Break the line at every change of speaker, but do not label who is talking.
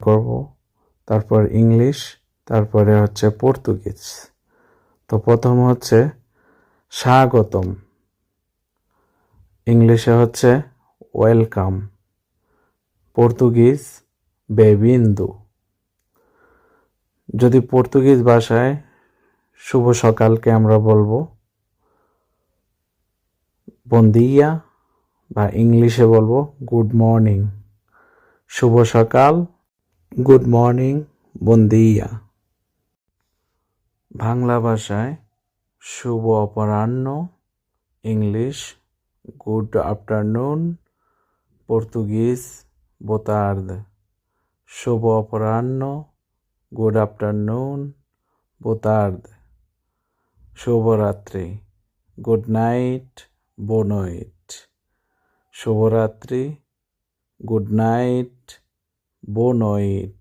করব, তারপর ইংলিশ, তারপরে হচ্ছে পর্তুগিজ। তো প্রথম হচ্ছে স্বাগতম, ইংলিশে হচ্ছে ওয়েলকাম, পর্তুগিজ বেবিন্দু। যদি পর্তুগিজ ভাষায় শুভ সকালকে আমরা বলবো বন দিয়া, বা ইংলিশে বলবো গুড মর্নিং। শুভ সকাল, গুড মর্নিং, বন দিয়া। বাংলা ভাষায় শুভ অপরাহ্ন, English good afternoon, Portuguese boa tarde। শুভ অপরাহ্ন, গুড আফটারনুন, boa tarde। শুভরাত্রি, গুড নাইট, boa noite। শুভরাত্রি, গুড নাইট, boa noite।